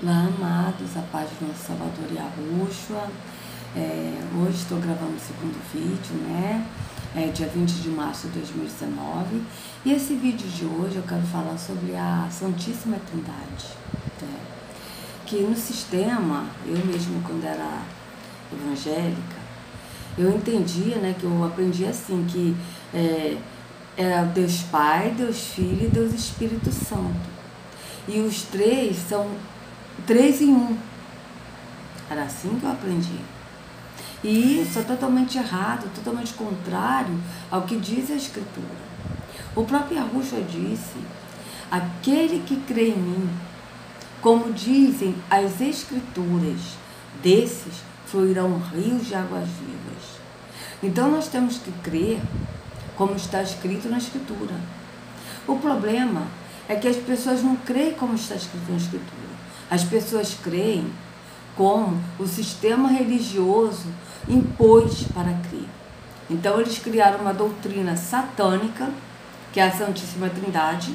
Olá, amados, a paz do nosso Salvador Yahushua. Hoje estou gravando o segundo vídeo, né? Dia 20 de março de 2019. E esse vídeo de hoje eu quero falar sobre a Santíssima Trindade. Que no sistema, eu mesmo quando era evangélica, eu entendia, né? Que eu aprendi assim, que era Deus Pai, Deus Filho e Deus Espírito Santo. E os três são 3 em 1. Era assim que eu aprendi. E isso é totalmente errado, totalmente contrário ao que diz a Escritura. O próprio Yahushua disse: aquele que crê em mim, como dizem as Escrituras, desses fluirão rios de águas vivas. Então nós temos que crer como está escrito na Escritura. O problema é que as pessoas não creem como está escrito na Escritura. As pessoas creem como o sistema religioso impôs para crer. Então eles criaram uma doutrina satânica, que é a Santíssima Trindade,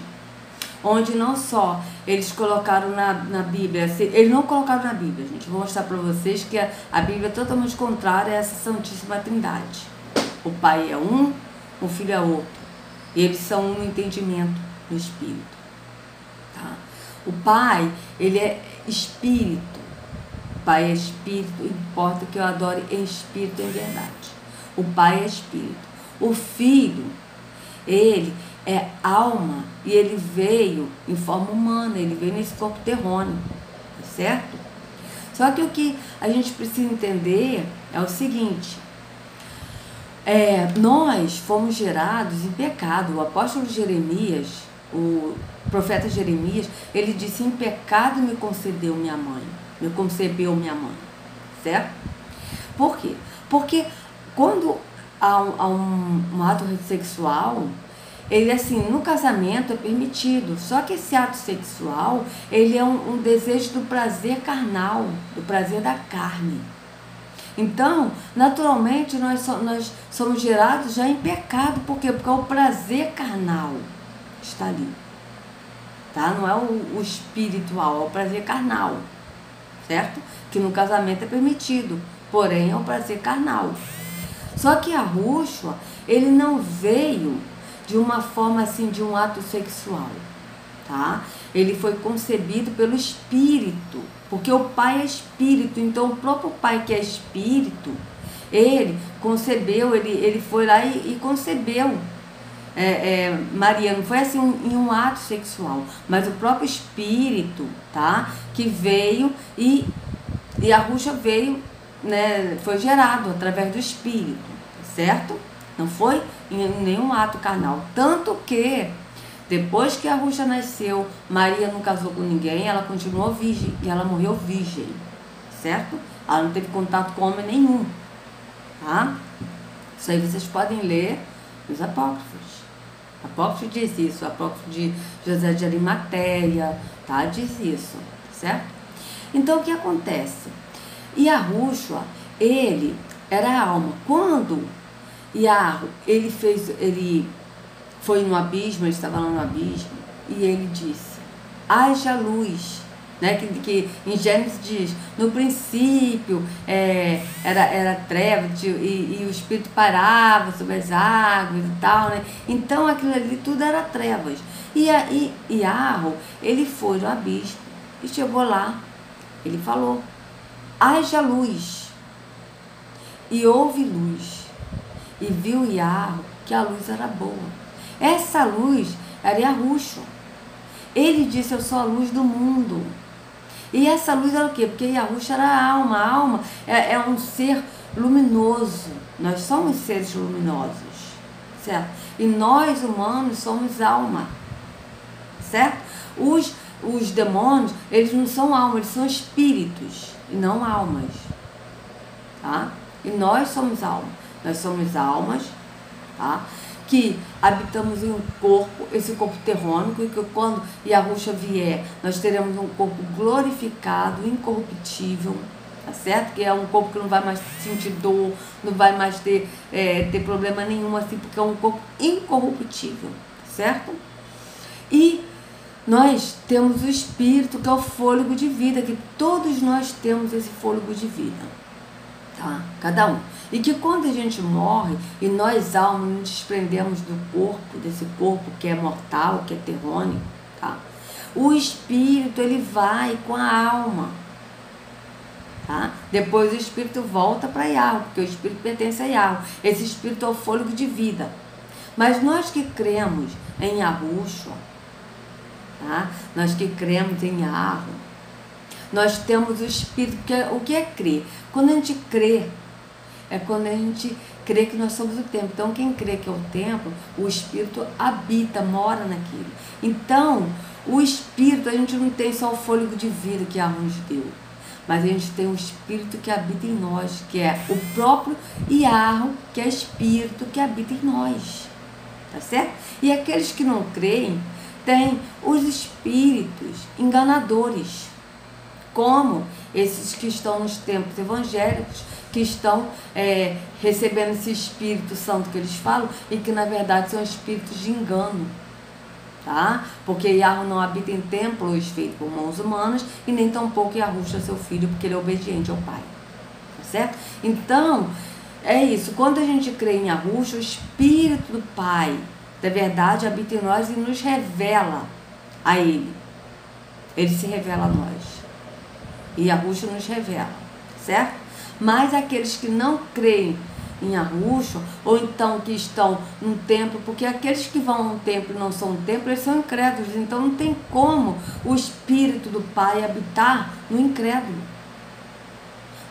onde não só eles colocaram na Bíblia, eles não colocaram na Bíblia, gente. Vou mostrar para vocês que a Bíblia é totalmente contrária a essa Santíssima Trindade. O Pai é um, o Filho é outro. E eles são um no entendimento do Espírito. Tá? O Pai, ele é Espírito. O Pai é Espírito, importa que eu adore em Espírito e em verdade. O Pai é Espírito. O Filho, ele é alma e ele veio em forma humana, ele veio nesse corpo terrôneo, tá certo? Só que o que a gente precisa entender é o seguinte: nós fomos gerados em pecado. O apóstolo Jeremias, o profeta Jeremias, ele disse: em pecado me concebeu minha mãe, certo? Por quê? Porque quando há um ato sexual, ele assim, no casamento é permitido, só que esse ato sexual, ele é um desejo do prazer carnal, do prazer da carne. Então, naturalmente, nós somos gerados já em pecado. Por quê? Porque o prazer carnal está ali. Tá? Não é o espiritual, é o prazer carnal. Certo? Que no casamento é permitido, porém é o prazer carnal. Só que Yahushua, ele não veio de uma forma assim, de um ato sexual. Tá? Ele foi concebido pelo Espírito, porque o Pai é Espírito. Então o próprio Pai, que é Espírito, ele concebeu, ele foi lá e concebeu Maria. Não foi assim em um ato sexual, mas o próprio Espírito, tá? Que veio e a Yahushua veio, né? Foi gerado através do Espírito, certo? Não foi em nenhum ato carnal. Tanto que depois que a Yahushua nasceu, Maria não casou com ninguém, ela continuou virgem e ela morreu virgem, certo? Ela não teve contato com homem nenhum, tá? Isso aí vocês podem ler nos apócrifos. O apócrifo diz isso, o apócrifo de José de Arimateia, tá? Diz isso, certo? Então o que acontece? Yahushua, ele era a alma. Quando ele foi no abismo, ele estava lá no abismo, e ele disse: haja luz, né? Que em Gênesis diz: no princípio era treva, e o Espírito parava sobre as águas e tal, né? Então aquilo ali tudo era trevas. E Yahweh, ele foi no abismo e chegou lá, ele falou: haja luz, e houve luz, e viu Yahweh que a luz era boa. Essa luz era Yahushua. Ele disse: eu sou a luz do mundo. E essa luz era o quê? Porque Yahushua era a alma. A alma é um ser luminoso. Nós somos seres luminosos, certo? E nós, humanos, somos alma, certo? Os demônios, eles não são almas, eles são espíritos e não almas, tá? E nós somos alma. Nós somos almas, tá? Que habitamos em um corpo, esse corpo terrônico, e que quando Yahushua vier, nós teremos um corpo glorificado, incorruptível, tá certo? Que é um corpo que não vai mais sentir dor, não vai mais ter problema nenhum, assim, porque é um corpo incorruptível, certo? E nós temos o Espírito, que é o fôlego de vida, que todos nós temos esse fôlego de vida, tá? Cada um. E que quando a gente morre, e nós almas nos desprendemos do corpo, desse corpo que é mortal, que é terrônico, tá? O Espírito, ele vai com a alma, tá? Depois o Espírito volta para Yahweh, porque o Espírito pertence a Yahweh. Esse Espírito é o fôlego de vida. Mas nós que cremos em Yahushua, tá? Nós que cremos em Yahweh, nós temos o Espírito, que o que é crer? Quando a gente crê, é quando a gente crê que nós somos o templo. Então, quem crê que é o templo, o Espírito habita, mora naquilo. Então, o Espírito, a gente não tem só o fôlego de vida que Yahweh nos deu, mas a gente tem o Espírito que habita em nós, que é o próprio Yahweh, que é Espírito que habita em nós, tá certo? E aqueles que não creem, têm os espíritos enganadores, como esses que estão nos templos evangélicos, que estão recebendo esse Espírito Santo que eles falam, e que na verdade são espíritos de engano, tá? Porque Yahweh não habita em templos feitos por mãos humanas, e nem tampouco Yahushua, seu filho, porque ele é obediente ao Pai, tá certo? Então, é isso, quando a gente crê em Yahushua, o Espírito do Pai, da verdade, habita em nós e nos revela a Ele. Ele se revela a nós. E Yahushua nos revela, certo? Mas aqueles que não creem em Yahushua, ou então que estão num templo, porque aqueles que vão a um templo e não são um templo, eles são incrédulos. Então não tem como o Espírito do Pai habitar no incrédulo.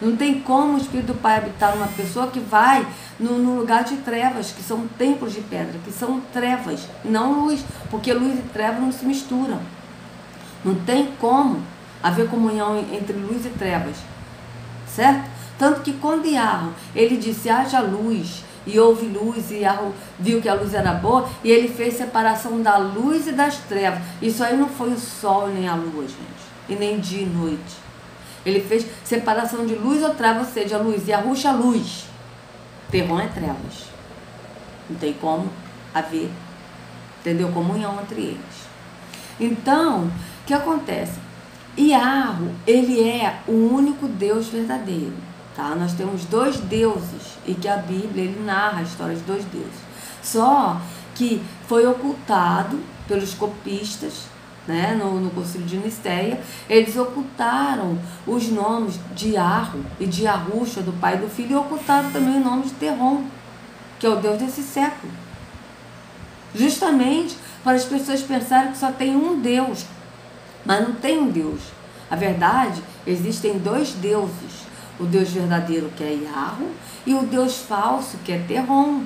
Não tem como o Espírito do Pai habitar numa pessoa que vai no lugar de trevas, que são templos de pedra, que são trevas, não luz, porque luz e treva não se misturam. Não tem como haver comunhão entre luz e trevas, certo? Tanto que quando Yahweh, ele disse, haja luz, e houve luz, e Yahweh viu que a luz era boa, e ele fez separação da luz e das trevas. Isso aí não foi o sol nem a lua, gente, e nem dia e noite. Ele fez separação de luz ou treva, ou seja, a luz, e a Yahushua luz. Terror é trevas. Não tem como haver, entendeu? Comunhão entre eles. Então, o que acontece? Yahweh, ele é o único Deus verdadeiro, tá? Nós temos dois deuses, e que a Bíblia, ele narra a história de dois deuses. Só que foi ocultado pelos copistas, né? No Concílio de Nicéia, eles ocultaram os nomes de Yahweh e de Yahushua, do Pai e do Filho, e ocultaram também o nome de Terron, que é o Deus desse século. Justamente para as pessoas pensarem que só tem um Deus, mas não tem um Deus. A verdade, existem dois deuses, o Deus verdadeiro, que é Yahweh, e o Deus falso, que é Terron,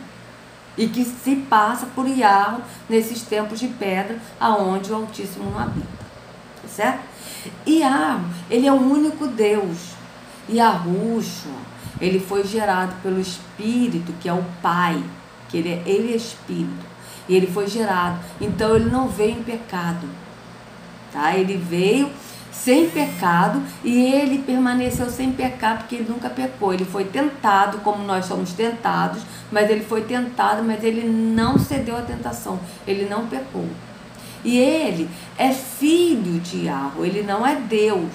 e que se passa por Yahweh nesses tempos de pedra, aonde o Altíssimo não habita, tá certo? Yahweh, ele é o único Deus. Yahushua, ele foi gerado pelo Espírito, que é o Pai, que ele é Espírito, e ele foi gerado, então ele não veio em pecado, tá? Ele veio sem pecado, e ele permaneceu sem pecado, porque ele nunca pecou. Ele foi tentado, como nós somos tentados, mas ele foi tentado, mas ele não cedeu à tentação, ele não pecou. E ele é filho de Yahweh, ele não é Deus,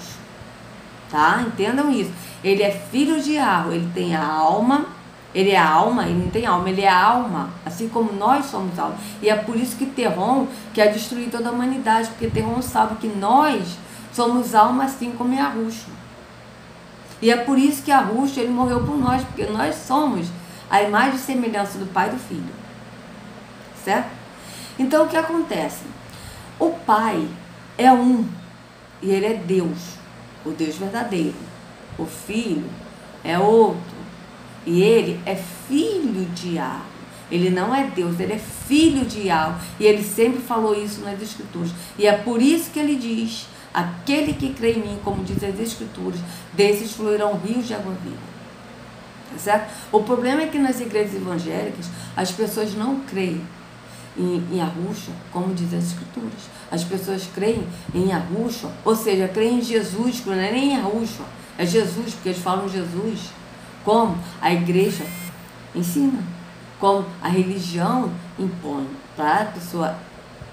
tá? Entendam isso. Ele é filho de Yahweh, ele tem a alma, ele é a alma, ele não tem alma, ele é a alma, assim como nós somos alma. E é por isso que Terron quer destruir toda a humanidade, porque Terron sabe que nós somos alma, assim como Yahushua. E é por isso que Yahushua, ele morreu por nós, porque nós somos a imagem e semelhança do Pai e do Filho, certo? Então o que acontece? O Pai é um, e ele é Deus, o Deus verdadeiro. O Filho é outro, e ele é filho de Yahweh. Ele não é Deus, ele é filho de Yahweh, e ele sempre falou isso nas Escrituras. E é por isso que ele diz, aquele que crê em mim, como diz as Escrituras, desses fluirão rios de água viva, tá certo? O problema é que nas igrejas evangélicas, as pessoas não creem em Yahushua, como diz as Escrituras. As pessoas creem em Yahushua, ou seja, creem em Jesus, que não é nem Yahushua, é Jesus, porque eles falam Jesus, como a igreja ensina, como a religião impõe para a pessoa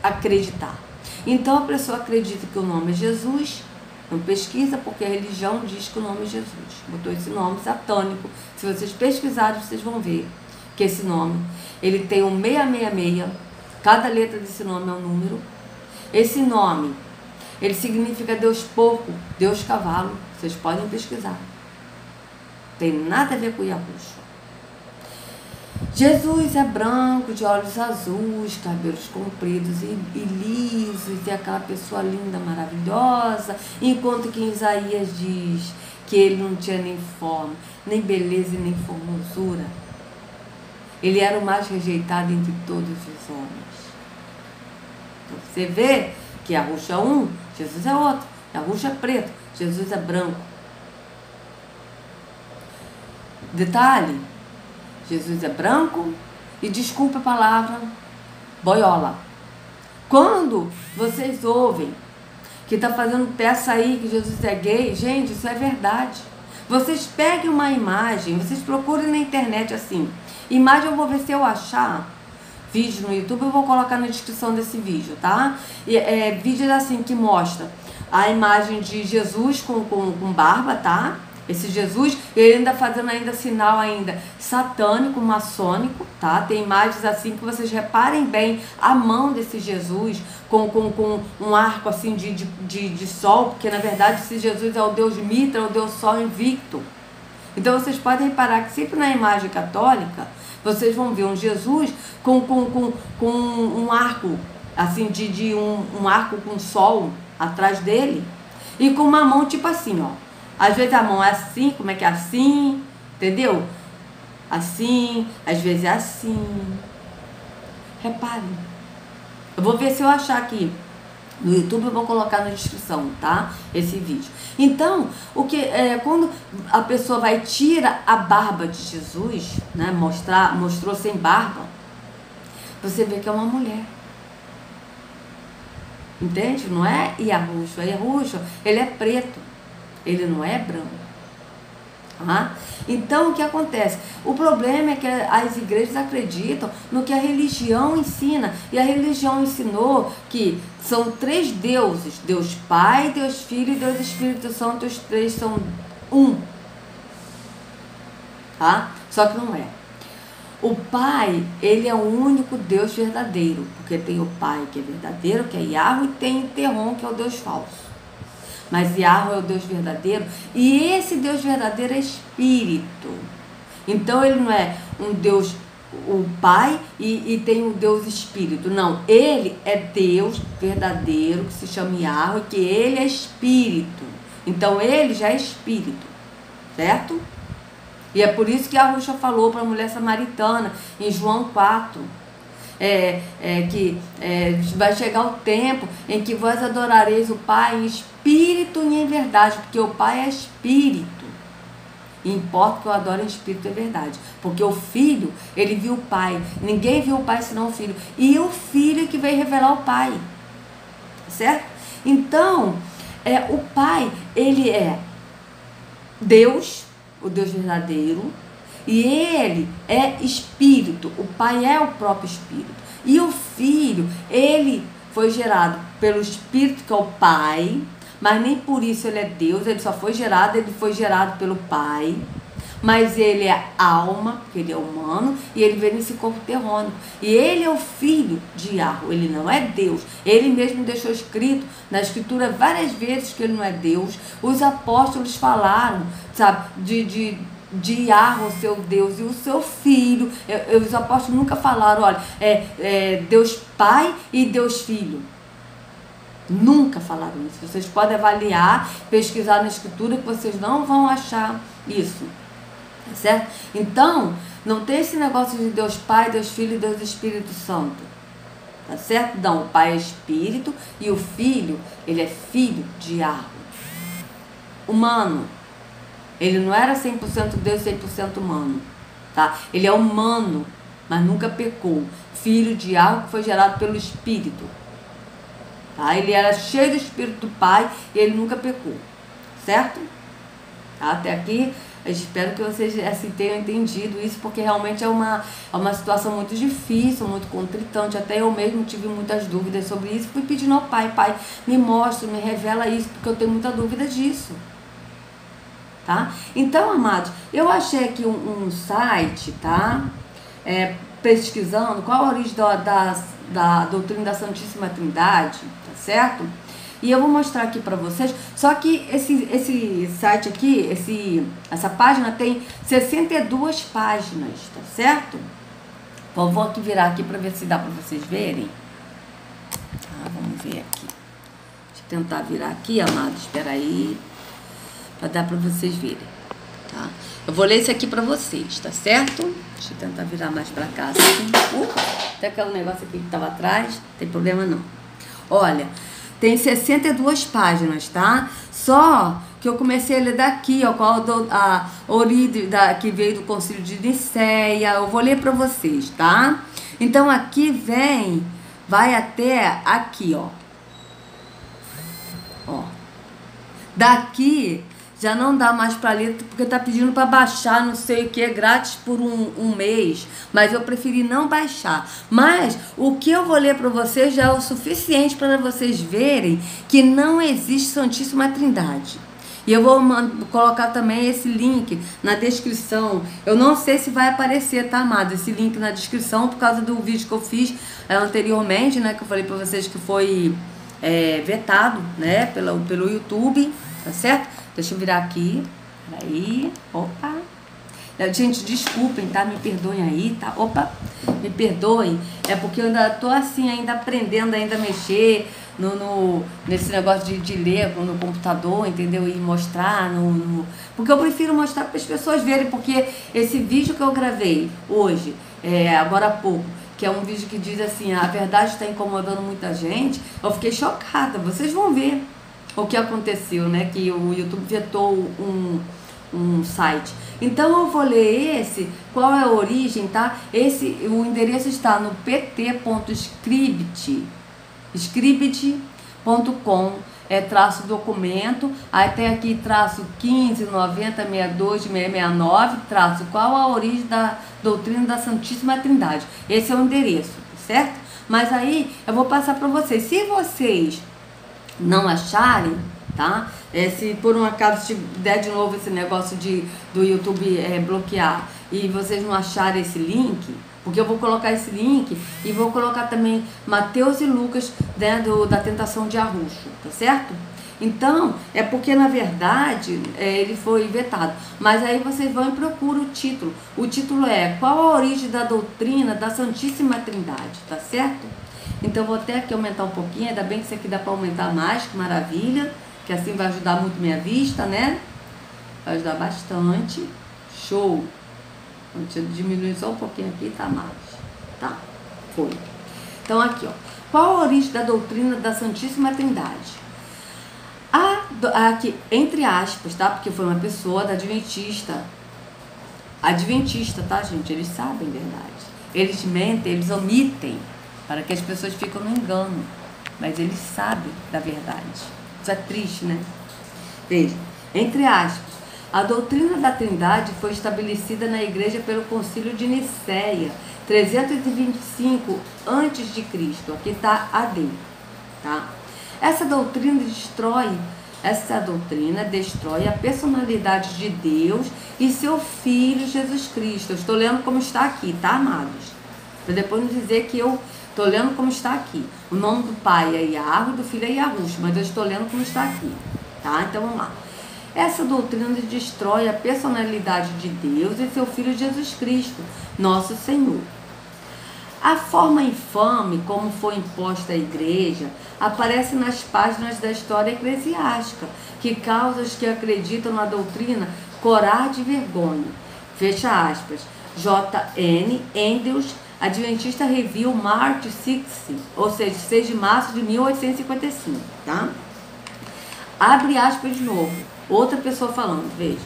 acreditar. Então a pessoa acredita que o nome é Jesus, não pesquisa porque a religião diz que o nome é Jesus. Botou esse nome satânico. Se vocês pesquisarem, vocês vão ver que esse nome, ele tem um 666, cada letra desse nome é um número. Esse nome, ele significa Deus porco, Deus cavalo. Vocês podem pesquisar. Tem nada a ver com Yahushua. Jesus é branco, de olhos azuis, cabelos compridos e lisos, e aquela pessoa linda, maravilhosa, enquanto que em Isaías diz que ele não tinha nem forma, nem beleza e nem formosura. Ele era o mais rejeitado entre todos os homens. Então, você vê que Yahushua é um, Jesus é outro. Yahushua é preto, Jesus é branco. Detalhe, Jesus é branco e, desculpa a palavra, boiola. Quando vocês ouvem que está fazendo peça aí que Jesus é gay, gente, isso é verdade. Vocês peguem uma imagem, vocês procurem na internet assim, imagem, eu vou ver se eu achar vídeo no YouTube, eu vou colocar na descrição desse vídeo, tá? Vídeo assim que mostra a imagem de Jesus com barba, tá? Esse Jesus, ele ainda fazendo ainda sinal ainda satânico, maçônico, tá? Tem imagens assim que vocês reparem bem a mão desse Jesus com um arco assim de sol, porque na verdade esse Jesus é o Deus Mitra, é o Deus Sol invicto. Então vocês podem reparar que sempre na imagem católica, vocês vão ver um Jesus com um arco, assim, um arco com sol atrás dele e com uma mão tipo assim, ó. Às vezes a mão é assim, como é que é assim, entendeu? Assim, às vezes é assim. Reparem. Eu vou ver se eu achar aqui no YouTube, eu vou colocar na descrição, tá? Esse vídeo. Então, quando a pessoa vai tirar a barba de Jesus, né? Mostrou sem barba, você vê que é uma mulher. Entende? Não é Yahushua. Yahushua, ele é preto. Ele não é branco. Tá? Então, o que acontece? O problema é que as igrejas acreditam no que a religião ensina. E a religião ensinou que são 3 deuses. Deus Pai, Deus Filho e Deus Espírito Santo. Os 3 são um. Tá? Só que não é. O Pai, ele é o único Deus verdadeiro. Porque tem o Pai que é verdadeiro, que é Yahweh, e tem o Terron, que é o Deus falso. Mas Yahweh é o Deus verdadeiro, e esse Deus verdadeiro é Espírito. Então ele não é um Deus, o Pai, e tem o Deus Espírito. Não, ele é Deus verdadeiro, que se chama Yahweh, que ele é Espírito. Então ele já é Espírito, certo? E é por isso que Yahushua falou para a mulher samaritana, em João 4, que vai chegar o tempo em que vós adorareis o Pai em espírito e em verdade, porque o Pai é espírito. E importa que eu adore em espírito e verdade, porque o Filho, ele viu o Pai. Ninguém viu o Pai senão o Filho. E o Filho é que veio revelar o Pai. Certo? Então, o Pai, ele é Deus, o Deus verdadeiro, e ele é espírito. O Pai é o próprio espírito. E o Filho, ele foi gerado pelo Espírito, que é o Pai, mas nem por isso ele é Deus. Ele só foi gerado, ele foi gerado pelo Pai. Mas ele é alma, porque ele é humano, e ele veio nesse corpo terrônico. E ele é o filho de Yahweh, ele não é Deus. Ele mesmo deixou escrito na Escritura várias vezes que ele não é Deus. Os apóstolos falaram, sabe, de Yahweh, seu Deus, e o seu Filho. Os apóstolos nunca falaram, olha, Deus Pai e Deus Filho. Nunca falaram isso. Vocês podem avaliar, pesquisar na Escritura, que vocês não vão achar isso. Tá certo? Então, não tem esse negócio de Deus Pai, Deus Filho e Deus Espírito Santo. Tá certo? Não, o Pai é Espírito e o Filho, ele é filho de Yahweh. Humano. Ele não era 100% Deus, 100% humano, tá? Ele é humano, mas nunca pecou. Filho de Yahweh, que foi gerado pelo Espírito, tá? Ele era cheio do Espírito do Pai e ele nunca pecou, certo? Até aqui, eu espero que vocês assim, tenham entendido isso, porque realmente é uma situação muito difícil, muito contritante. Até eu mesmo tive muitas dúvidas sobre isso. Fui pedindo ao Pai, me mostra, me revela isso, porque eu tenho muita dúvida disso. Tá? Então, amados, eu achei aqui um site, tá? Pesquisando qual a origem da doutrina da Santíssima Trindade, tá certo? E eu vou mostrar aqui para vocês, só que esse site aqui, essa página tem 62 páginas, tá certo? Então, vou aqui virar aqui para ver se dá para vocês verem. Vamos ver aqui. Deixa eu tentar virar aqui, amados, espera aí, para dar para vocês verem, tá? Eu vou ler isso aqui para vocês, tá certo? Deixa eu tentar virar mais para cá, assim. Até aquele negócio aqui que estava atrás, não tem problema não. Olha, tem 62 páginas, tá? Só que eu comecei a ler daqui, ó, qual a origem que veio do Concílio de Nicéia. Eu vou ler para vocês, tá? Então aqui vai até aqui, ó. Ó. Daqui já não dá mais para ler, porque tá pedindo para baixar, não sei o que, grátis por um mês. Mas eu preferi não baixar. Mas o que eu vou ler para vocês já é o suficiente para vocês verem que não existe Santíssima Trindade. E eu vou colocar também esse link na descrição. Eu não sei se vai aparecer, tá, amado? Esse link na descrição por causa do vídeo que eu fiz anteriormente, né? Que eu falei para vocês que foi vetado, né? Pelo YouTube, tá certo? Deixa eu virar aqui. Peraí. Opa. Gente, desculpem, tá? Me perdoem aí, tá? Opa. Me perdoem. É porque eu ainda tô assim, ainda aprendendo ainda a mexer nesse negócio de ler no computador, entendeu? E mostrar porque eu prefiro mostrar para as pessoas verem, porque esse vídeo que eu gravei hoje, agora há pouco, que é um vídeo que diz assim, a verdade está incomodando muita gente, eu fiquei chocada. Vocês vão ver o que aconteceu, né? Que o YouTube vetou um site. Então eu vou ler qual é a origem, tá? O endereço está no pt.script.com, traço documento, aí tem aqui traço 15, 90, 62, 669, traço qual a origem da doutrina da Santíssima Trindade. Esse é o endereço, certo? Mas aí eu vou passar para vocês. Se vocês não acharem, tá? Se por um acaso se der de novo esse negócio do YouTube bloquear e vocês não acharem esse link, porque eu vou colocar esse link e vou colocar também Mateus e Lucas, né, da tentação de Arrucho, tá certo? Então, é porque na verdade ele foi vetado. Mas aí vocês vão e procuram o título. O título é Qual a origem da doutrina da Santíssima Trindade, tá certo? Então, vou até aqui aumentar um pouquinho, ainda bem que isso aqui dá para aumentar mais, que maravilha, que assim vai ajudar muito minha vista, né? Vai ajudar bastante. Show! Vamos diminuir só um pouquinho aqui, tá mais. Tá, foi. Então, aqui, ó. Qual a origem da doutrina da Santíssima Trindade? Aqui, entre aspas, tá? Porque foi uma pessoa da Adventista. Adventista, tá, gente? Eles sabem a verdade. Eles mentem, eles omitem, para que as pessoas fiquem no engano, mas eles sabem da verdade. Isso é triste, né? Veja, entre aspas, a doutrina da Trindade foi estabelecida na igreja pelo Concílio de Nicéia, 325 a.C. Aqui está AD, tá? Essa doutrina destrói a personalidade de Deus e seu Filho Jesus Cristo. Eu estou lendo como está aqui, tá, amados? Para depois não dizer que eu estou lendo como está aqui. O nome do pai é Iarro e do filho é Iarush, mas eu estou lendo como está aqui, tá? Então vamos lá. Essa doutrina destrói a personalidade de Deus e seu Filho Jesus Cristo, nosso Senhor. A forma infame como foi imposta à igreja aparece nas páginas da história eclesiástica, que causa os que acreditam na doutrina corar de vergonha. Fecha aspas. J.N. Andrews, Adventista Review, March 6, ou seja, 6 de março de 1855, tá? Abre aspas de novo. Outra pessoa falando, veja.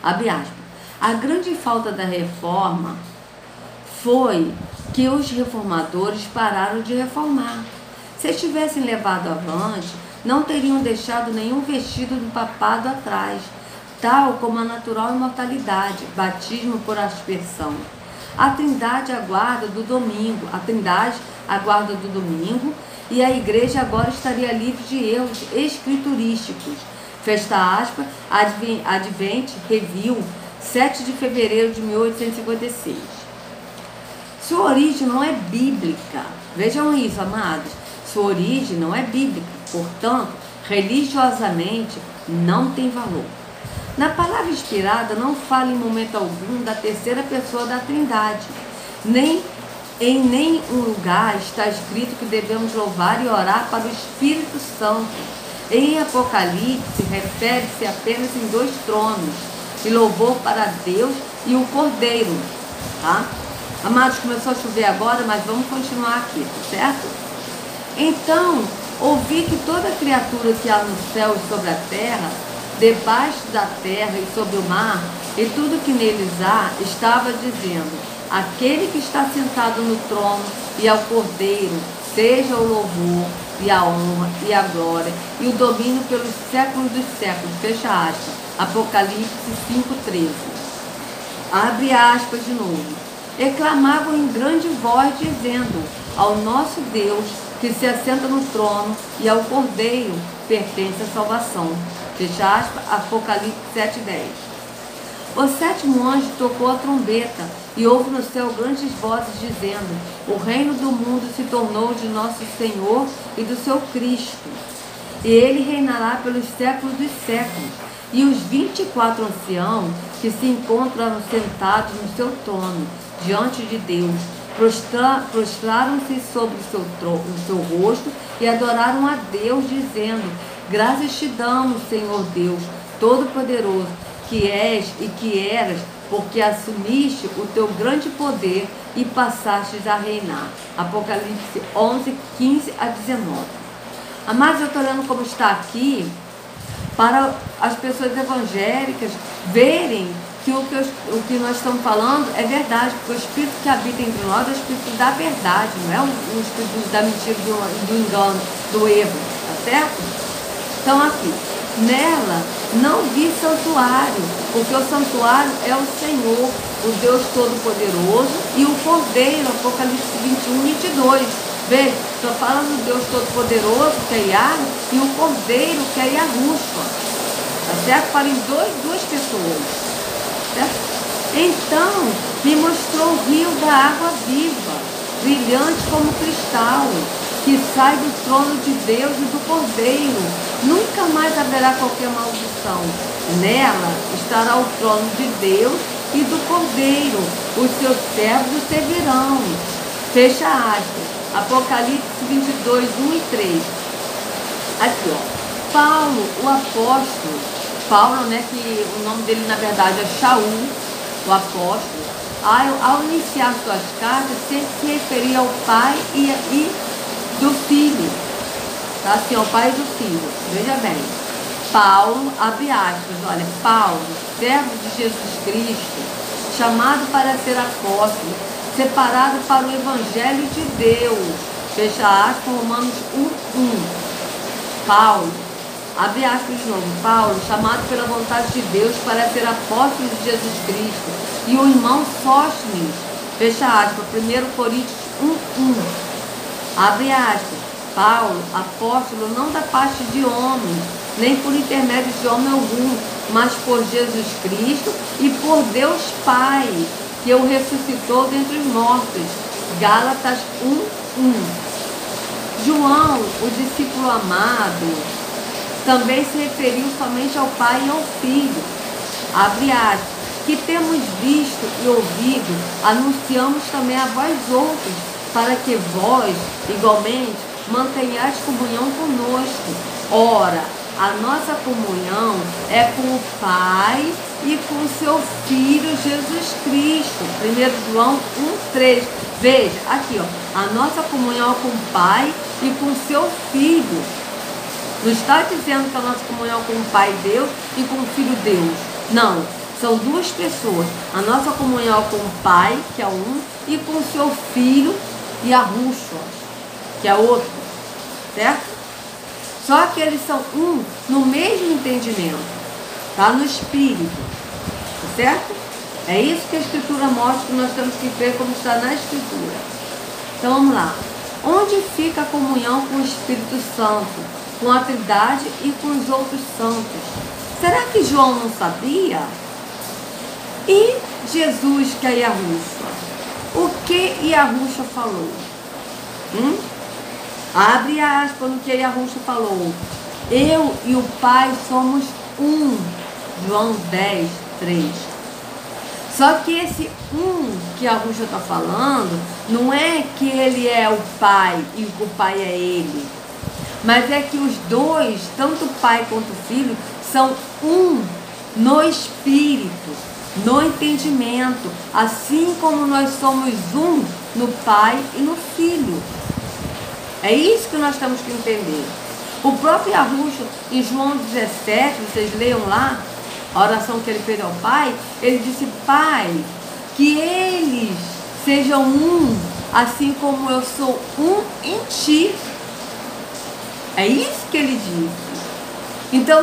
Abre aspas. A grande falta da reforma foi que os reformadores pararam de reformar. Se tivessem levado avante, não teriam deixado nenhum vestido do papado atrás. tal como a natural imortalidade, batismo por aspersão. A Trindade aguarda do domingo, e a igreja agora estaria livre de erros escriturísticos. Fecha aspas, Advent Review, 7 de fevereiro de 1856. Sua origem não é bíblica. Vejam isso, amados. Sua origem não é bíblica, portanto, religiosamente não tem valor. Na palavra inspirada não fala em momento algum da terceira pessoa da Trindade. Em nenhum lugar está escrito que devemos louvar e orar para o Espírito Santo. Em Apocalipse, refere-se apenas em 2 tronos, e louvor para Deus e o Cordeiro. Tá? Amados, começou a chover agora, mas vamos continuar aqui, tá certo? Então, ouvi que toda criatura que há no céu e sobre a terra, debaixo da terra e sobre o mar, e tudo que neles há, estava dizendo: aquele que está sentado no trono e ao Cordeiro, seja o louvor e a honra e a glória e o domínio pelos séculos dos séculos. Fecha aspas. Apocalipse 5:13. Abre aspas de novo. E clamavam em grande voz, dizendo: ao nosso Deus, que se assenta no trono, e ao Cordeiro pertence a salvação. Fecha aspas. Apocalipse 7:10. O 7º anjo tocou a trombeta, e houve no céu grandes vozes dizendo: o reino do mundo se tornou de nosso Senhor e do seu Cristo, e ele reinará pelos séculos dos séculos. E os 24 anciãos que se encontram sentados no seu trono, diante de Deus, prostraram-se sobre o seu rosto e adoraram a Deus, dizendo: graças te damos, Senhor Deus Todo-Poderoso, que és e que eras, porque assumiste o teu grande poder e passastes a reinar. Apocalipse 11:15-19. Amados, eu estou olhando como está aqui, para as pessoas evangélicas verem que o que nós estamos falando é verdade, porque o Espírito que habita entre nós é o Espírito da verdade, não é o Espírito da mentira, do engano, do erro, tá certo? Então aqui, nela não vi santuário, porque o santuário é o Senhor, o Deus Todo-Poderoso, e o Cordeiro, Apocalipse 21:22. Veja, só fala do Deus Todo-Poderoso, que é Yahweh, e o Cordeiro, que é Yahushua. Tá certo? Fala em duas pessoas. Certo? Então, me mostrou o rio da água viva, brilhante como cristal, que sai do trono de Deus e do Cordeiro. Nunca mais haverá qualquer maldição. Nela estará o trono de Deus e do Cordeiro. Os seus servos o servirão. Fecha aspas. Apocalipse 22:1 e 3. Aqui, ó. Paulo, o apóstolo. Paulo, né, que o nome dele na verdade é Shaul, o apóstolo. Ao iniciar suas cartas, sempre se referia ao Pai e do Filho. Tá? Assim, ao Pai e do Filho. Veja bem. Paulo, abre aspas, olha, Paulo, servo de Jesus Cristo, chamado para ser apóstolo, separado para o Evangelho de Deus. Fecha aspas, Romanos 1:1. Paulo, abre aspas de novo, Paulo, chamado pela vontade de Deus para ser apóstolo de Jesus Cristo, e o irmão Sóstenes, fecha aspas, 1 Coríntios 1:1. Abre aspas, Paulo, apóstolo não da parte de homens, nem por intermédio de homem algum, mas por Jesus Cristo e por Deus Pai, que o ressuscitou dentre os mortos. Gálatas 1:1. João, o discípulo amado, também se referiu somente ao Pai e ao Filho. Abre aspas, que temos visto e ouvido, anunciamos também a vós outros, para que vós, igualmente, mantenhais comunhão conosco. Ora, a nossa comunhão é com o Pai e com o seu Filho Jesus Cristo. 1 João 1:3. Veja, aqui, ó, a nossa comunhão é com o Pai e com o seu Filho. Não está dizendo que a nossa comunhão é com o Pai Deus e com o Filho Deus. Não, são duas pessoas. A nossa comunhão é com o Pai, que é um, e com o seu Filho, Yahushua, que é outro. Certo? Só que eles são um no mesmo entendimento. está no Espírito, tá certo? É isso que a Escritura mostra, que nós temos que ver como está na Escritura. Então vamos lá. Onde fica a comunhão com o Espírito Santo, com a Trindade e com os outros santos? Será que João não sabia? E Jesus, que é Yahushua? O que Yahushua falou? Abre aspas no que Yahushua falou. Eu e o Pai somos um. João 10, 3. Só que esse que Yahushua está falando, não é que ele é o Pai e o Pai é ele. Mas é que os dois, tanto o Pai quanto o Filho, são um no Espírito, no entendimento. Assim como nós somos um no Pai e no Filho. É isso que nós temos que entender. O próprio Yahushua, em João 17, vocês leiam lá, a oração que ele fez ao Pai, ele disse: Pai, que eles sejam um, assim como eu sou um em ti. É isso que ele disse. Então,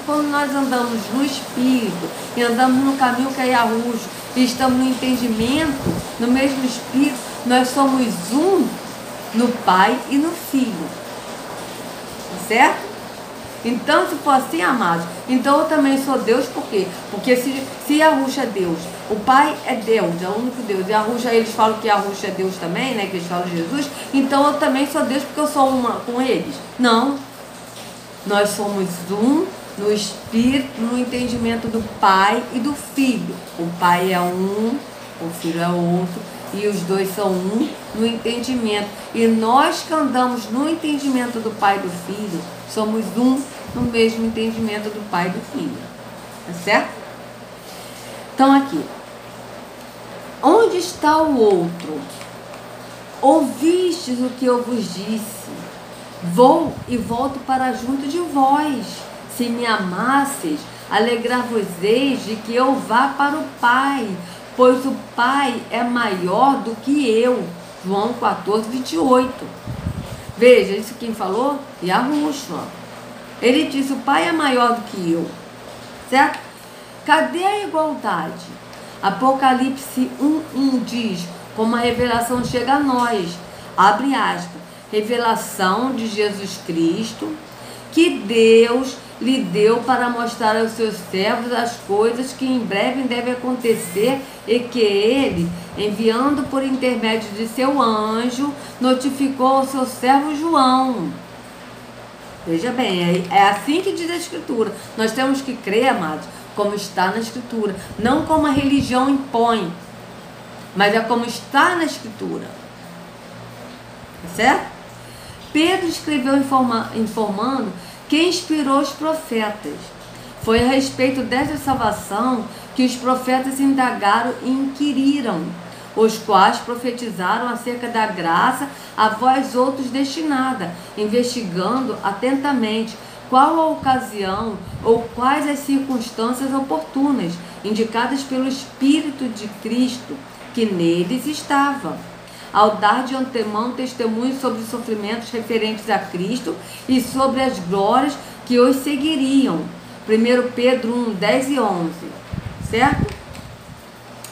quando nós andamos no Espírito, e andamos no caminho que é Yahushua, e estamos no entendimento, no mesmo Espírito, nós somos um no Pai e no Filho. Certo? Então, se for assim, amados, então eu também sou Deus, por quê? Porque se Yahushua é Deus, o Pai é Deus, é o único Deus, e Yahushua, eles falam que Yahushua é Deus também, né, que eles falam Jesus, então eu também sou Deus porque eu sou uma com eles. Não. Nós somos um no Espírito, no entendimento do Pai e do Filho. O Pai é um, o Filho é outro, e os dois são um no entendimento. E nós que andamos no entendimento do Pai e do Filho, somos um no mesmo entendimento do Pai e do Filho. Tá certo? Então aqui. Onde está o outro? Ouvistes o que eu vos disse. Vou e volto para junto de vós. Se me amasseis, alegrar-vos-eis de que eu vá para o Pai, pois o Pai é maior do que eu. João 14, 28. Veja, isso quem falou? Yahushua. Ele disse: o Pai é maior do que eu. Certo? Cadê a igualdade? Apocalipse 1:1 diz: como a revelação chega a nós. Abre aspas. Revelação de Jesus Cristo, que Deus lhe deu para mostrar aos seus servos as coisas que em breve devem acontecer, e que ele, enviando por intermédio de seu anjo, notificou ao seu servo João. Veja bem, é assim que diz a Escritura. Nós temos que crer, amados, como está na Escritura, não como a religião impõe, mas é como está na Escritura. Certo? Pedro escreveu informando que inspirou os profetas. Foi a respeito dessa salvação que os profetas indagaram e inquiriram, os quais profetizaram acerca da graça a vós outros destinada, investigando atentamente qual a ocasião ou quais as circunstâncias oportunas, indicadas pelo Espírito de Cristo, que neles estava, ao dar de antemão testemunho sobre os sofrimentos referentes a Cristo e sobre as glórias que os seguiriam. 1 Pedro 1, 10 e 11. Certo?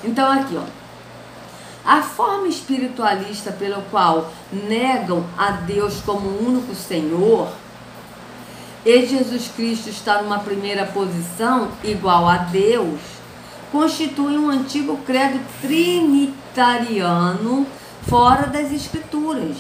Então aqui, ó. A forma espiritualista pela qual negam a Deus como único Senhor, e Jesus Cristo está numa primeira posição igual a Deus, constitui um antigo credo trinitariano fora das Escrituras,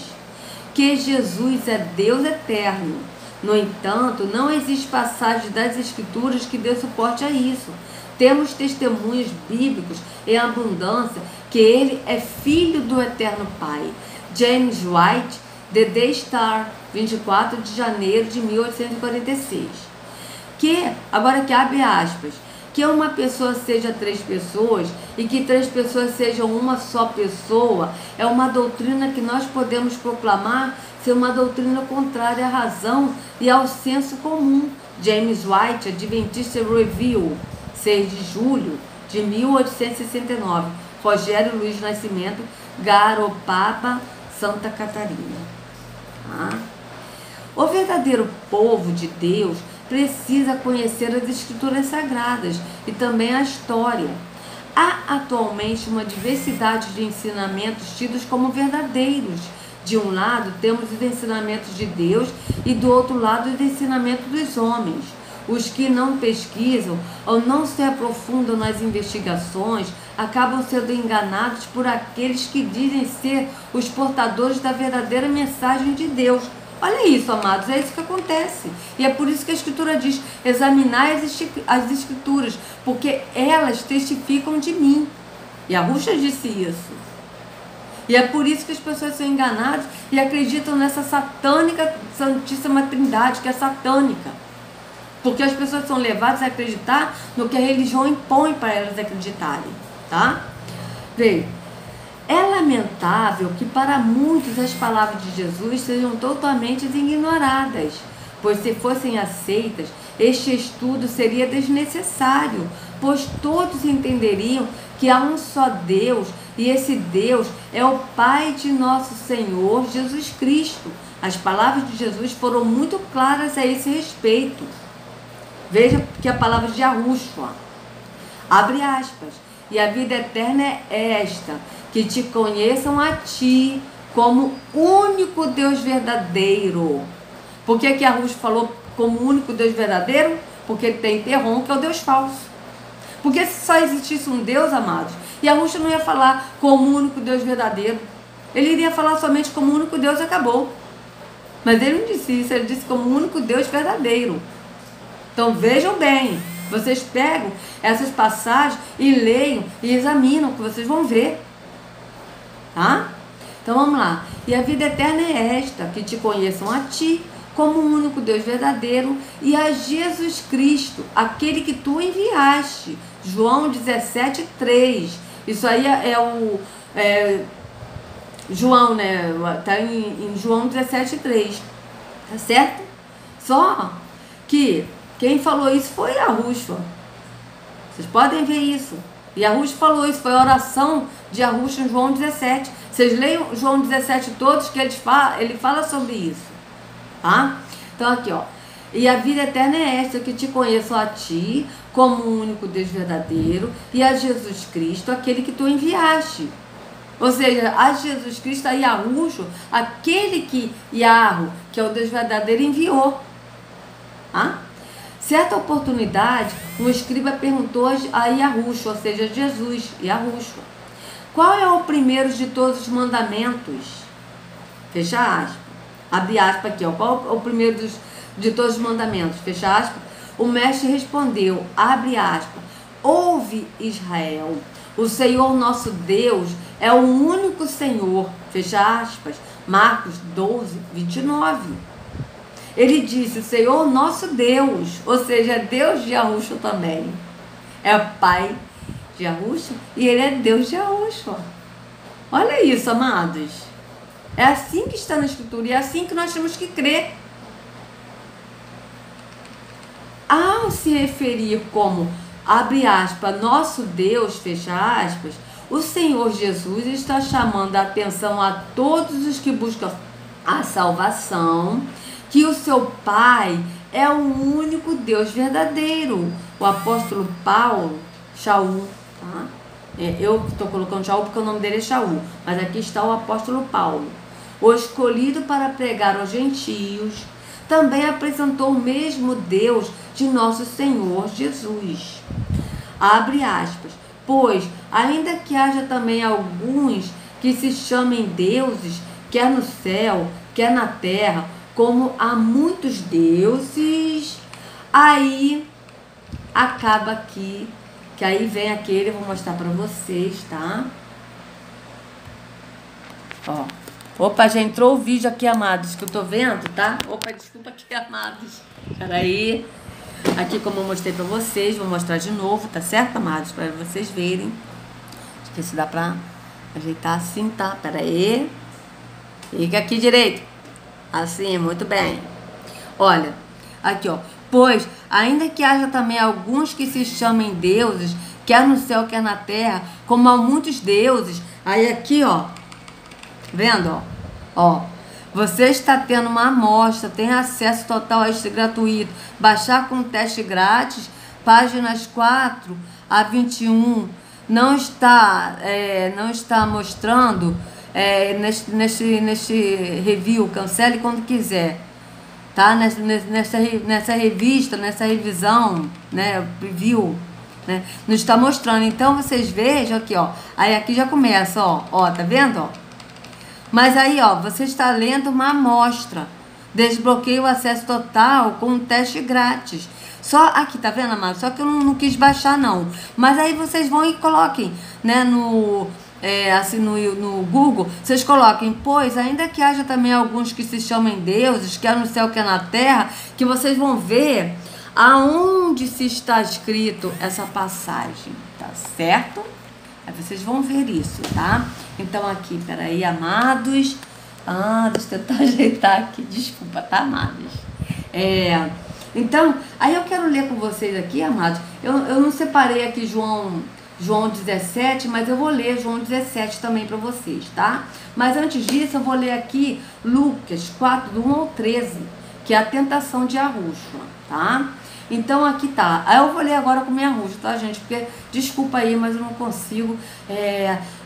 que Jesus é Deus eterno. No entanto, não existe passagem das Escrituras que dê suporte a isso. Temos testemunhos bíblicos em abundância que ele é filho do eterno Pai. James White, The Day Star, 24 de janeiro de 1846. Que, agora que abre aspas, que uma pessoa seja três pessoas e que três pessoas sejam uma só pessoa é uma doutrina que nós podemos proclamar ser uma doutrina contrária à razão e ao senso comum. James White, Adventist Review, 6 de julho de 1869. Rogério Luiz Nascimento, Garopaba, Santa Catarina. O verdadeiro povo de Deus precisa conhecer as Escrituras Sagradas e também a história. Há atualmente uma diversidade de ensinamentos tidos como verdadeiros. De um lado, temos os ensinamentos de Deus e do outro lado, os ensinamentos dos homens. Os que não pesquisam ou não se aprofundam nas investigações acabam sendo enganados por aqueles que dizem ser os portadores da verdadeira mensagem de Deus. Olha isso, amados, é isso que acontece. E é por isso que a Escritura diz: examinai as Escrituras, porque elas testificam de mim. E a Ruxa disse isso. E é por isso que as pessoas são enganadas e acreditam nessa satânica Santíssima Trindade, que é satânica. Porque as pessoas são levadas a acreditar no que a religião impõe para elas acreditarem, tá? Veja, é lamentável que para muitos as palavras de Jesus sejam totalmente ignoradas, pois se fossem aceitas, este estudo seria desnecessário, pois todos entenderiam que há um só Deus e esse Deus é o Pai de nosso Senhor Jesus Cristo. As palavras de Jesus foram muito claras a esse respeito. Veja que a palavra de Yahushua, abre aspas, e a vida eterna é esta, que te conheçam a ti como único Deus verdadeiro. Por que Yahushua falou como único Deus verdadeiro? Porque ele tem Terron, que é o Deus falso. Porque se só existisse um Deus, amados, Yahushua não ia falar como único Deus verdadeiro. Ele iria falar somente como único Deus e acabou. Mas ele não disse isso, ele disse como único Deus verdadeiro. Então vejam bem, vocês pegam essas passagens e leiam e examinam, que vocês vão ver. Tá? Então vamos lá. E a vida eterna é esta, que te conheçam a ti como o único Deus verdadeiro e a Jesus Cristo, aquele que tu enviaste. João 17:3. Isso aí João, né? Está em João 17:3. Tá certo? Só que quem falou isso foi Yahushua. Vocês podem ver isso. E Yahushua falou isso, foi a oração de Yahushua em João 17. Vocês leiam João 17 todos, que ele fala sobre isso. Tá? Então aqui, ó. E a vida eterna é esta, que te conheçam a ti como o único Deus verdadeiro e a Jesus Cristo, aquele que tu enviaste. Ou seja, a Jesus Cristo, a Yahushua, aquele que Yahu, que é o Deus verdadeiro, enviou. Tá? Certa oportunidade, um escriba perguntou a Yahushua, ou seja, Jesus, Yahushua, qual é o primeiro de todos os mandamentos? Fecha aspas. Abre aspas aqui, ó. Qual é o primeiro de todos os mandamentos? Fecha aspas. O mestre respondeu, abre aspas, ouve Israel, o Senhor nosso Deus é o único Senhor. Fecha aspas. Marcos 12:29. Ele disse, o Senhor nosso Deus, ou seja, é Deus de Yahushua também. É o Pai de Yahushua e ele é Deus de Yahushua. Olha isso, amados. É assim que está na Escritura e é assim que nós temos que crer. Ao se referir como, abre aspas, nosso Deus, fecha aspas, o Senhor Jesus está chamando a atenção a todos os que buscam a salvação, que o seu Pai é o único Deus verdadeiro. O apóstolo Paulo, Shaul, tá? Eu estou colocando Shaul porque o nome dele é Shaul, mas aqui está o apóstolo Paulo, o escolhido para pregar aos gentios, também apresentou o mesmo Deus de nosso Senhor Jesus. Abre aspas. Pois, ainda que haja também alguns que se chamem deuses, quer no céu, quer na terra, como há muitos deuses, aí acaba aqui, que aí vem aquele, eu vou mostrar para vocês, tá? Ó. Opa, já entrou o vídeo aqui, amados, que eu tô vendo, tá? Opa, desculpa aqui, amados. Peraí. Aqui, como eu mostrei pra vocês, vou mostrar de novo, tá certo, amados? Para vocês verem. Acho que se dá pra ajeitar assim, tá? Peraí. Fica aqui direito. Assim, muito bem. Olha, aqui, ó. Pois, ainda que haja também alguns que se chamem deuses, quer no céu, quer na terra, como há muitos deuses, aí aqui, ó, vendo, ó, Você está tendo uma amostra, tem acesso total a este gratuito. Baixar com teste grátis, páginas 4 a 21. Não está mostrando neste review. Cancele quando quiser. Tá? Nessa revista, nessa revisão, né? Preview. Né? Não está mostrando. Então vocês vejam aqui, ó. Aí aqui já começa, ó, tá vendo, ó? Mas aí, ó, você está lendo uma amostra. Desbloqueie o acesso total com um teste grátis. Só aqui, tá vendo, amado? Só que eu não quis baixar, não. Mas aí vocês vão e coloquem, né, no Google, vocês coloquem, pois ainda que haja também alguns que se chamem deuses, quer no céu, quer na terra, que vocês vão ver aonde se está escrito essa passagem, tá certo? Aí vocês vão ver isso, tá? Então aqui, peraí, amados. Deixa eu tentar ajeitar aqui, desculpa, tá, amados? Então, aí eu quero ler com vocês aqui, amados. Eu não separei aqui João 17, mas eu vou ler João 17 também para vocês, tá? Mas antes disso, eu vou ler aqui Lucas 4, do 1 ao 13, que é a tentação de Yahushua, tá? Então aqui tá. Aí eu vou ler agora com minha Yahushua, tá, gente? Porque, desculpa aí, mas eu não consigo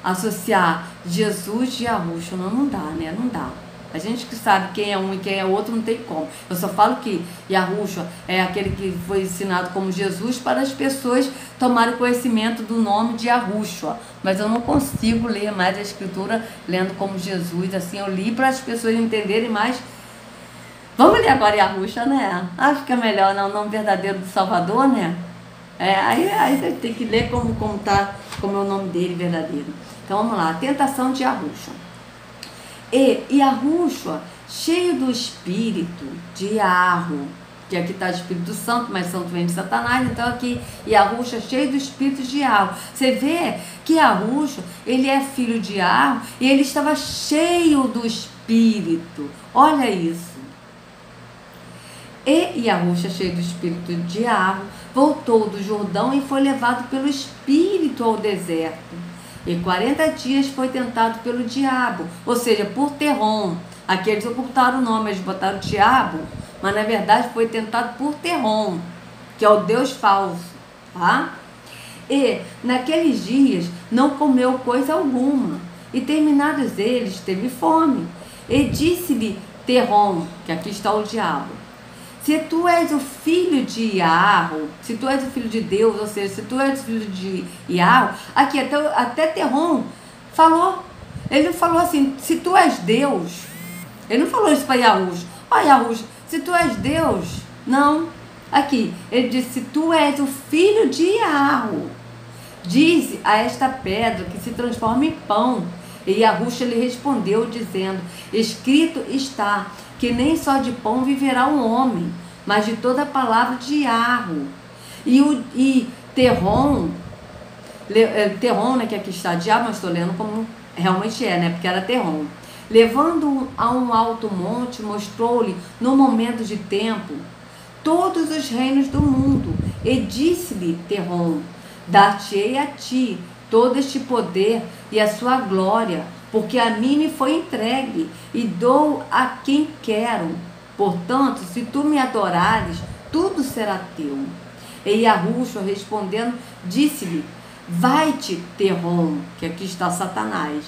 associar Jesus de Yahushua. Não dá, né? Não dá. A gente que sabe quem é um e quem é outro não tem como. Eu só falo que Yahushua é aquele que foi ensinado como Jesus para as pessoas tomarem conhecimento do nome de Yahushua. Mas eu não consigo ler mais a escritura lendo como Jesus. Assim, eu li para as pessoas entenderem mais. Vamos ler agora Yahushua, né? Fica melhor, né? O nome verdadeiro do Salvador, né? Aí você tem que ler como é o nome dele verdadeiro. Então vamos lá, a tentação de Yahushua. E Yahushua, cheio do espírito de Yarro, que aqui está o Espírito Santo, mas Santo vem de Satanás, então aqui Yahushua, cheio do espírito de Yarro. Você vê que Yahushua, ele é filho de Yarro e ele estava cheio do espírito. Olha isso. E Yahushua, cheio do espírito de Yarro, voltou do Jordão e foi levado pelo espírito ao deserto. E 40 dias foi tentado pelo diabo, ou seja, por Terrom. Aqui eles ocultaram o nome, eles botaram o diabo, mas na verdade foi tentado por Terrom, que é o Deus falso, tá? E naqueles dias não comeu coisa alguma, e terminados eles teve fome. E disse-lhe Terrom, que aqui está o diabo: se tu és o filho de Yarro, se tu és o filho de Deus, ou seja, se tu és o filho de Yarro, aqui até Terrom falou, ele falou assim, se tu és Deus, ele não falou isso para Yahushua, Yahushua, se tu és Deus, não, aqui, ele disse, se tu és o filho de Yarro, dize a esta pedra que se transforma em pão. E Yahushua lhe respondeu dizendo, escrito está, que nem só de pão viverá o homem, mas de toda a palavra de Yarro. E Terrom, né, que aqui está diabo, mas estou lendo como realmente né, porque era Terrom. Levando-o a um alto monte, mostrou-lhe, no momento de tempo, todos os reinos do mundo. E disse-lhe Terrom, dar-te-ei a ti todo este poder e a sua glória, porque a mim me foi entregue, e dou a quem quero. Portanto, se tu me adorares, tudo será teu. E Yahushua respondendo, disse-lhe, vai-te, Terrom, que aqui está Satanás,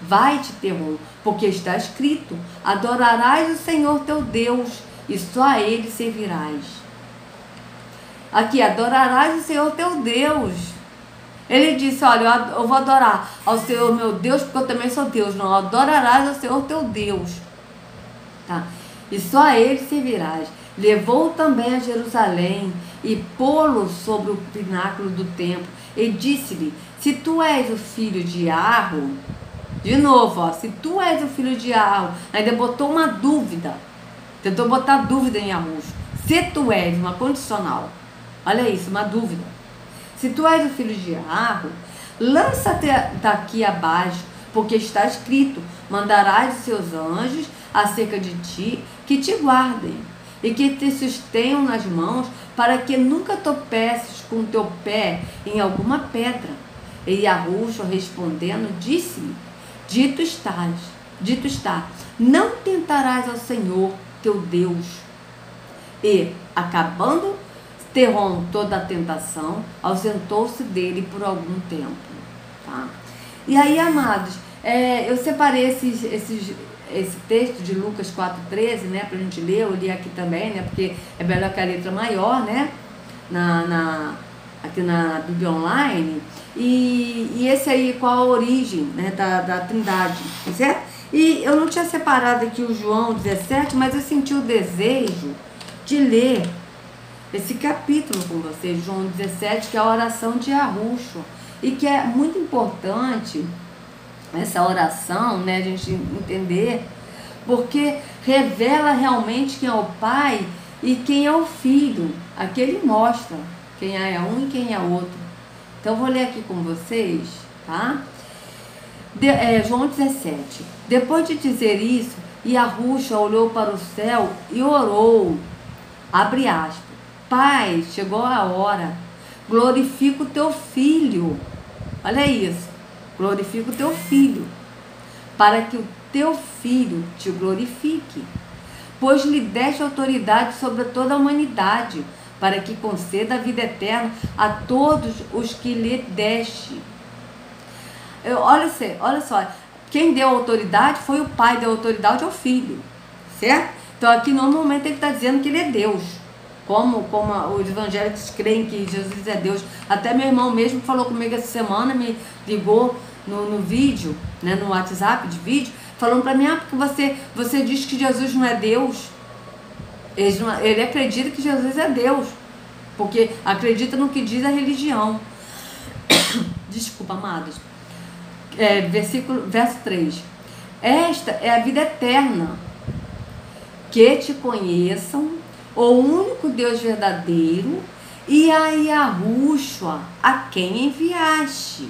vai-te, Terrom, porque está escrito, adorarás o Senhor teu Deus, e só a ele servirás. Aqui, adorarás o Senhor teu Deus. Ele disse, olha, eu vou adorar ao Senhor meu Deus, porque eu também sou Deus. Não, adorarás ao Senhor teu Deus. Tá? E só a ele servirás. Levou também a Jerusalém e pô-lo sobre o pináculo do templo. E disse-lhe, se tu és o filho de Yarro, de novo, se tu és o filho de Yarro, ainda botou uma dúvida. Tentou botar dúvida em Yahushua. Se tu és, uma condicional. Olha isso, uma dúvida. Se tu és o filho de Yarro, lança-te daqui abaixo, porque está escrito, mandarás os seus anjos acerca de ti, que te guardem, e que te sustenham nas mãos, para que nunca tropeces com o teu pé em alguma pedra. E Yahushua respondendo, disse-lhe, dito estás. dito está, não tentarás ao Senhor teu Deus. E, acabando Terron toda a tentação, ausentou-se dele por algum tempo. Tá? E aí, amados, eu separei esse texto de Lucas 4,13, né, pra gente ler, eu li aqui também, né, porque é melhor que a letra maior, né, aqui na Bíblia Online, e esse aí, qual a origem, né, da Trindade, tá certo? E eu não tinha separado aqui o João 17, mas eu senti o desejo de ler esse capítulo com vocês, João 17, que é a oração de Yahushua, e que é muito importante essa oração, né, a gente entender, porque revela realmente quem é o Pai e quem é o Filho. Aqui ele mostra quem é um e quem é outro. Então eu vou ler aqui com vocês, tá? João 17. Depois de dizer isso, Yahushua olhou para o céu e orou, abre aspas, Pai, chegou a hora, glorifica o teu Filho. Olha isso. Glorifica o teu Filho, para que o teu Filho te glorifique, pois lhe deste autoridade sobre toda a humanidade, para que conceda a vida eterna a todos os que lhe deste. Olha só, quem deu autoridade foi o Pai, deu autoridade ao Filho, certo? Então aqui normalmente ele está dizendo que ele é Deus, como os evangélicos creem que Jesus é Deus. Até meu irmão mesmo falou comigo essa semana, me ligou no vídeo, né, no WhatsApp de vídeo, falando para mim, porque você diz que Jesus não é Deus. Ele acredita que Jesus é Deus, porque acredita no que diz a religião. Desculpa, amados. Verso 3. Esta é a vida eterna, que te conheçam, o único Deus verdadeiro, e a Yahushua, a quem enviaste.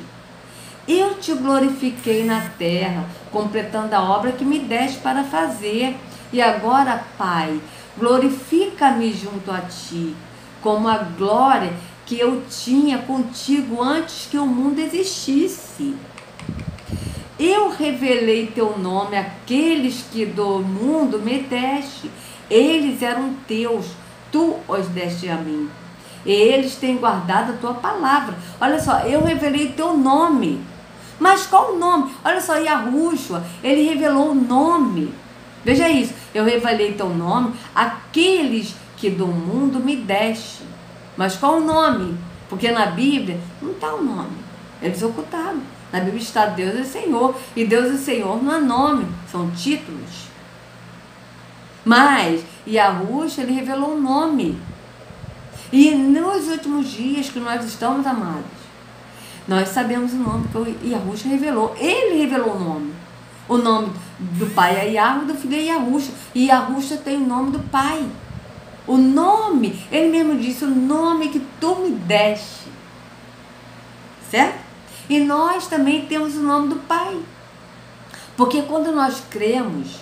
Eu te glorifiquei na terra, completando a obra que me deste para fazer. E agora, Pai, glorifica-me junto a ti, como a glória que eu tinha contigo antes que o mundo existisse. Eu revelei teu nome àqueles que do mundo me deste. Eles eram teus, tu os deste a mim. Eles têm guardado a tua palavra. Olha só, eu revelei teu nome. Mas qual o nome? Olha só, Yahushua, ele revelou o nome. Veja isso, eu revelei teu nome àqueles que do mundo me deste. Mas qual o nome? Porque na Bíblia não está o nome. Eles ocultaram. Na Bíblia está Deus é Senhor. E Deus é Senhor não é nome, são títulos. Mas Yahushua, ele revelou o nome. E nos últimos dias que nós estamos, amados, nós sabemos o nome que Yahushua revelou. Ele revelou o nome. O nome do Pai é Yahweh, do Filho é Yahushua. E Yahushua tem o nome do Pai. O nome, ele mesmo disse, o nome que tu me deste. Certo? E nós também temos o nome do Pai. Porque quando nós cremos,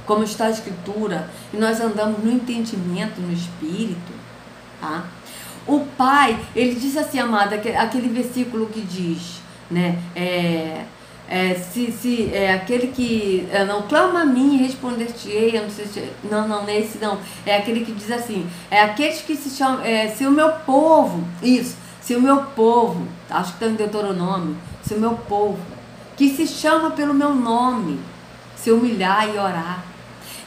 como está a Escritura, e nós andamos no entendimento, no Espírito, tá? O Pai, ele diz assim, amada, aquele versículo que diz, né, aquele que não clama a mim e responder-te-ei, eu não sei se, não é esse não, é aquele que diz assim, aqueles que se chamam, se o meu povo, se o meu povo, acho que está em Deuteronômio, se o meu povo, que se chama pelo meu nome, se humilhar e orar.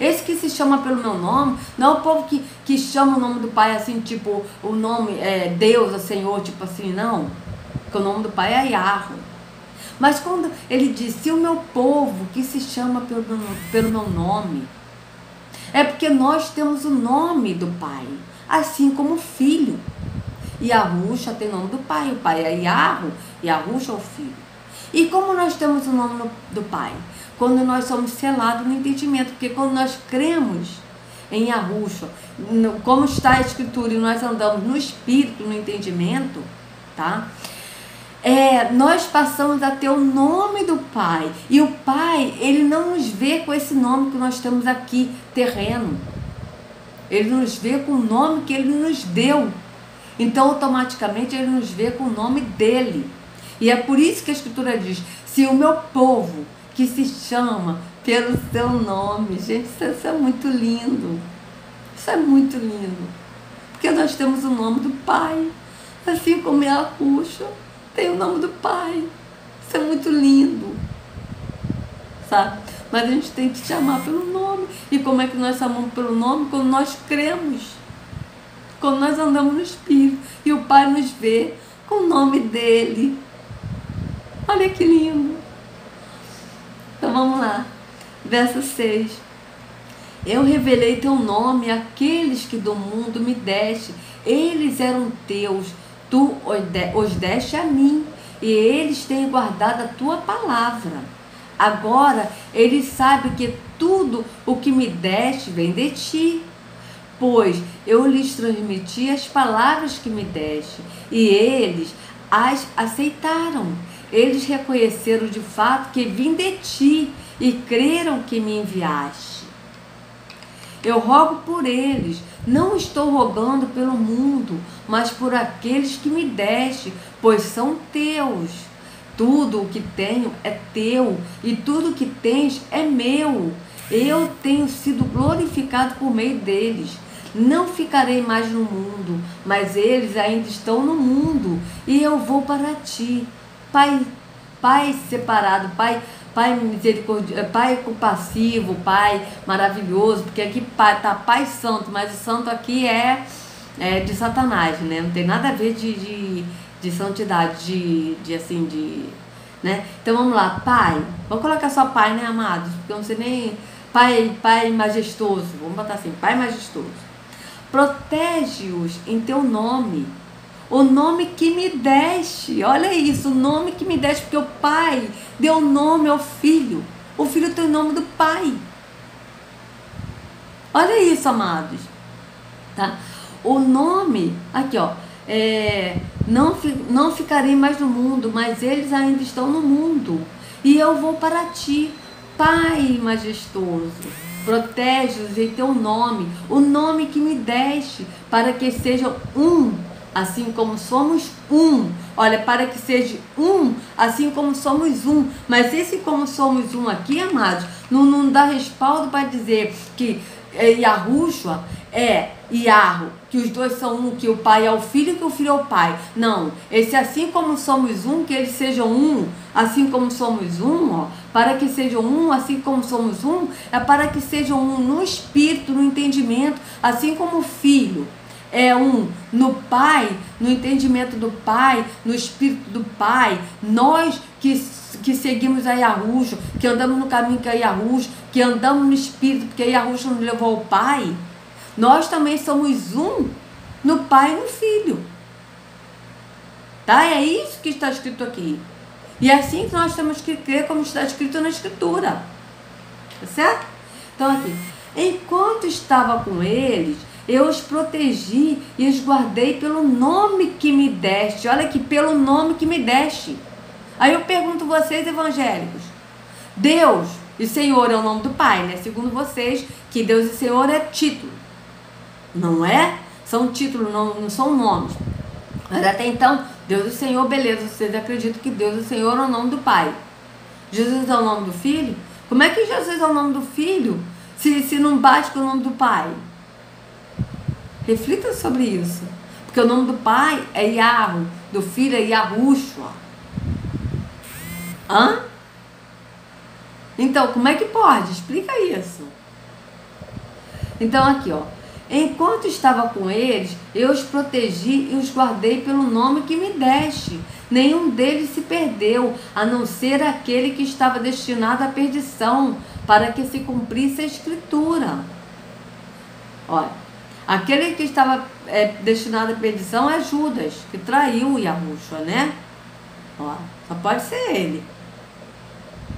Esse que se chama pelo meu nome, não é o povo que chama o nome do Pai assim, tipo, o nome é Deus, o Senhor, tipo assim, não. Porque o nome do Pai é Yahweh. Mas quando ele diz, se o meu povo que se chama pelo meu nome, é porque nós temos o nome do Pai, assim como o Filho. Yahushua tem o nome do Pai, o Pai é Yahweh, Yahushua é o Filho. E como nós temos o nome do Pai? Quando nós somos selados no entendimento, porque quando nós cremos em Yahushua, como está a Escritura, e nós andamos no Espírito, no entendimento, tá? Nós passamos a ter o nome do Pai. E o Pai, ele não nos vê com esse nome que nós temos aqui, terreno. Ele nos vê com o nome que ele nos deu. Então, automaticamente, ele nos vê com o nome dele. E é por isso que a Escritura diz, se o meu povo, que se chama pelo seu nome. Gente, isso é muito lindo. Isso é muito lindo. Porque nós temos o nome do Pai. Assim como Yahushua tem o nome do Pai. Isso é muito lindo. Sabe? Mas a gente tem que chamar pelo nome. E como é que nós chamamos pelo nome? Quando nós cremos. Quando nós andamos no Espírito. E o Pai nos vê com o nome dele. Olha que lindo. Então vamos lá. Verso 6. Eu revelei teu nome àqueles que do mundo me deste. Eles eram teus. Tu os deste a mim. E eles têm guardado a tua palavra. Agora eles sabem que tudo o que me deste vem de ti. Pois eu lhes transmiti as palavras que me deste. E eles as aceitaram. Eles reconheceram de fato que vim de ti e creram que me enviaste. Eu rogo por eles, não estou rogando pelo mundo, mas por aqueles que me deste, pois são teus. Tudo o que tenho é teu, e tudo o que tens é meu. Eu tenho sido glorificado por meio deles. Não ficarei mais no mundo, mas eles ainda estão no mundo, e eu vou para ti. Pai separado, Pai misericordioso, Pai compassivo, Pai maravilhoso, porque aqui está Pai Santo, mas o santo aqui é de Satanás, né? Não tem nada a ver de santidade, né? Então vamos lá, Pai, vamos colocar só Pai, né, amados? Porque eu não sei nem, Pai majestoso, vamos botar assim, Pai majestoso. Protege-os em teu nome, o nome que me deste, olha isso, o nome que me deste, porque o Pai deu nome ao Filho, o Filho tem o nome do Pai. Olha isso, amados, tá? O nome, aqui ó, não ficarei mais no mundo, mas eles ainda estão no mundo, e eu vou para ti, Pai majestoso. Protege-os em teu nome, o nome que me deste, para que sejam um, assim como somos um. Olha, para que seja um, assim como somos um. Mas esse como somos um aqui, amados, não dá respaldo para dizer que Yahushua é Yahu, que os dois são um, que o Pai é o Filho e que o Filho é o Pai. Não, esse assim como somos um, que eles sejam um, assim como somos um, ó, para que sejam um, assim como somos um, é para que sejam um no espírito, no entendimento, assim como o Filho é um no Pai, no entendimento do Pai, no espírito do Pai. Nós que seguimos a Yahushua, que andamos no caminho que é Yahushua, que andamos no espírito, porque Yahushua nos levou ao Pai, nós também somos um no Pai e no Filho. Tá? É isso que está escrito aqui. E é assim que nós temos que crer, como está escrito na Escritura. Tá certo? Então aqui, enquanto estava com eles, eu os protegi e os guardei pelo nome que me deste. Olha aqui, pelo nome que me deste. Aí eu pergunto vocês, evangélicos, Deus e Senhor é o nome do Pai, né? Segundo vocês, que Deus e Senhor é título. Não é? São títulos, não são nomes. Mas até então, Deus e Senhor, beleza, vocês acreditam que Deus e Senhor é o nome do Pai. Jesus é o nome do Filho? Como é que Jesus é o nome do Filho se não bate com o nome do Pai? Reflita sobre isso. Porque o nome do Pai é Yahu, do Filho é Yahushua. Hã? Então, como é que pode? Explica isso. Então, aqui, ó. Enquanto estava com eles, eu os protegi e os guardei pelo nome que me deste. Nenhum deles se perdeu, a não ser aquele que estava destinado à perdição, para que se cumprisse a Escritura. Olha, aquele que estava destinado à perdição é Judas, que traiu Yahushua, né? Ó, só pode ser ele.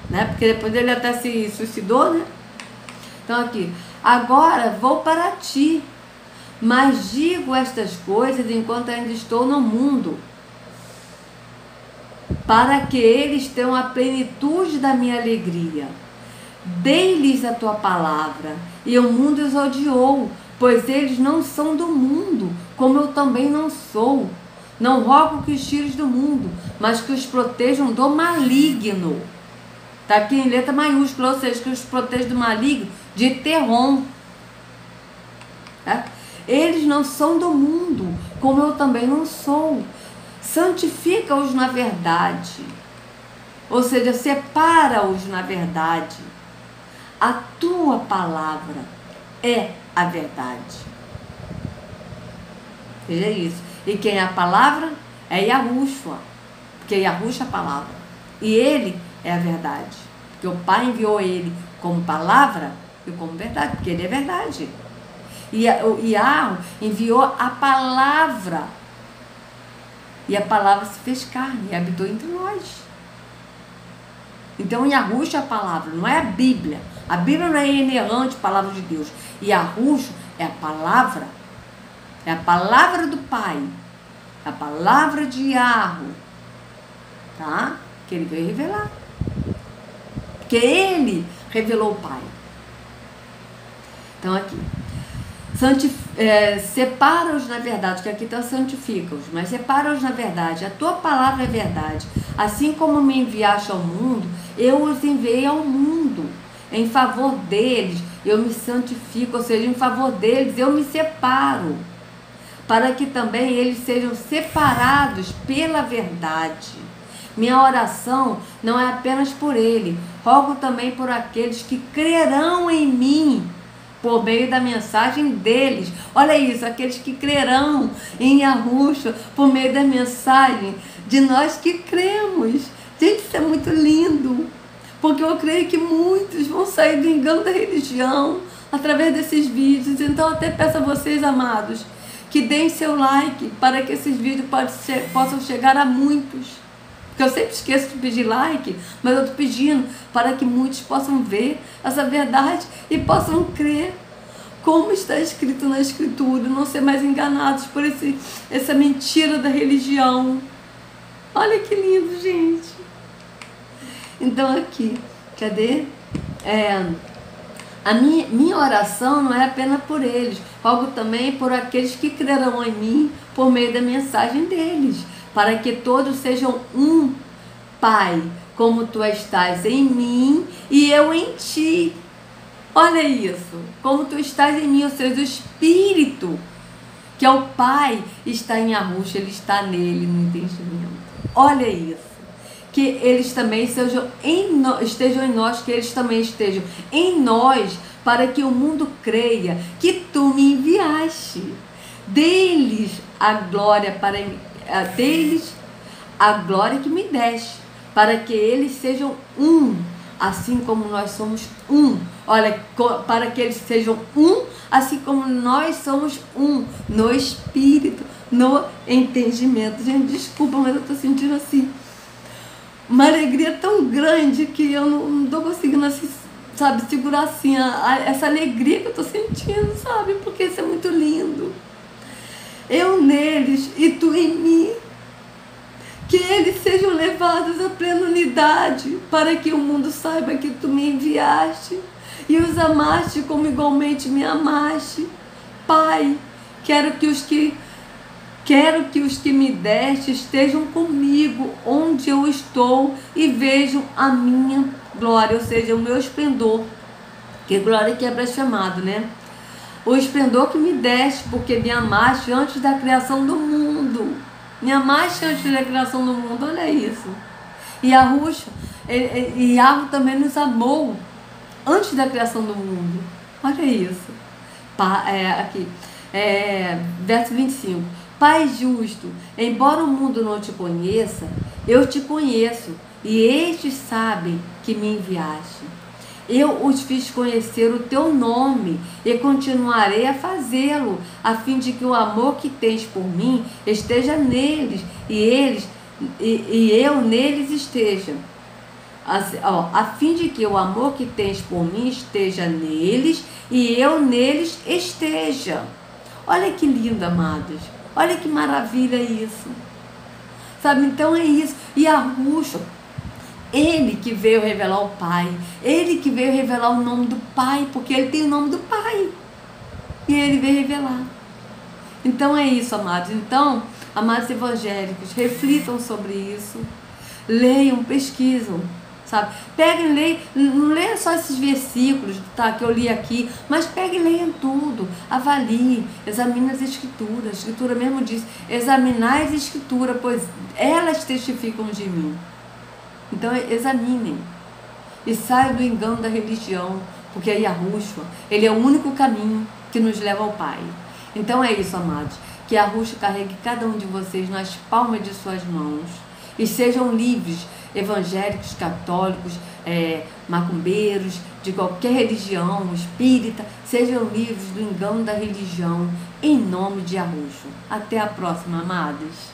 Né? Porque depois ele até se suicidou, né? Então aqui, agora vou para ti, mas digo estas coisas enquanto ainda estou no mundo, para que eles tenham a plenitude da minha alegria. Dei-lhes a tua palavra, e o mundo os odiou, pois eles não são do mundo, como eu também não sou. Não rogo que os tires do mundo, mas que os protejam do maligno. Está aqui em letra maiúscula, ou seja, que os protege do maligno, de terrom. Tá? Eles não são do mundo, como eu também não sou. Santifica-os na verdade. Ou seja, separa-os na verdade. A tua palavra é a verdade. Veja isso. E quem é a palavra? É Yahushua. Porque Yahushua é a palavra. E ele é a verdade. Porque o Pai enviou ele como palavra e como verdade. Porque ele é verdade. E Yahweh enviou a palavra. E a palavra se fez carne e habitou entre nós. Então Yahushua é a palavra, não é a Bíblia. A Bíblia não é inerrante, palavra de Deus. Yahushua é a palavra. É a palavra do Pai. É a palavra de Yahweh. Tá? Que ele veio revelar. Porque ele revelou o Pai. Então aqui. Separa-os na verdade, que aqui está santifica-os, mas separa-os na verdade. A tua palavra é verdade. Assim como me enviaste ao mundo, eu os enviei ao mundo. Em favor deles, eu me santifico, ou seja, em favor deles, eu me separo. Para que também eles sejam separados pela verdade. Minha oração não é apenas por ele, rogo também por aqueles que crerão em mim, por meio da mensagem deles. Olha isso, aqueles que crerão em Yahushua, por meio da mensagem de nós que cremos. Gente, isso é muito lindo, porque eu creio que muitos vão sair do engano da religião através desses vídeos. Então eu até peço a vocês, amados, que deem seu like para que esses vídeos possam chegar a muitos. Porque eu sempre esqueço de pedir like, mas eu estou pedindo para que muitos possam ver essa verdade e possam crer como está escrito na Escritura, não ser mais enganados por essa mentira da religião. Olha que lindo, gente. Então aqui, cadê? A minha oração não é apenas por eles, rogo também por aqueles que crerão em mim por meio da mensagem deles, para que todos sejam um, Pai, como tu estás em mim e eu em ti. Olha isso, como tu estás em mim, ou seja, o Espírito, que é o Pai, está em Yahushua, ele está nele, no entendimento. Olha isso, que eles também estejam em nós, que eles também estejam em nós, para que o mundo creia que tu me enviaste. Deles a glória deles a glória que me deste, para que eles sejam um, assim como nós somos um. Olha, para que eles sejam um, assim como nós somos um, no Espírito, no entendimento. Gente, desculpa, mas eu estou sentindo assim uma alegria tão grande que eu não estou conseguindo assim, sabe, segurar assim essa alegria que eu estou sentindo, sabe, porque isso é muito lindo. Eu neles e tu em mim, que eles sejam levados à plena unidade, para que o mundo saiba que tu me enviaste e os amaste como igualmente me amaste. Pai, quero que os que me deste estejam comigo onde eu estou e vejam a minha glória, ou seja, o meu esplendor, que glória que é blasfemado, né? O esplendor que me deste, porque me amaste antes da criação do mundo. Me amaste antes da criação do mundo, olha isso. E Yahushua, Yahweh também nos amou antes da criação do mundo. Olha isso. Aqui, verso 25. Pai justo, embora o mundo não te conheça, eu te conheço, e estes sabem que me enviaste. Eu os fiz conhecer o teu nome e continuarei a fazê-lo, a fim de que o amor que tens por mim esteja neles e eu neles esteja. A fim de que o amor que tens por mim esteja neles e eu neles esteja. Olha que lindo, amados. Olha que maravilha isso. Sabe, então é isso. E Yahushua, ele que veio revelar o Pai, ele que veio revelar o nome do Pai, porque ele tem o nome do Pai, e ele veio revelar. Então é isso, amados. Então, amados evangélicos, reflitam sobre isso, leiam, pesquisam, sabe? Peguem, leiam, não leiam só esses versículos, tá, que eu li aqui, mas peguem e leiam tudo, avaliem, examinem as escrituras. A escritura mesmo diz, examinai as escrituras, pois elas testificam de mim. Então examinem e saiam do engano da religião, porque a Yahushua, ele é o único caminho que nos leva ao Pai. Então é isso, amados, que a Yahushua carregue cada um de vocês nas palmas de suas mãos e sejam livres, evangélicos, católicos, macumbeiros, de qualquer religião, espírita, sejam livres do engano da religião, em nome de Yahushua. Até a próxima, amados.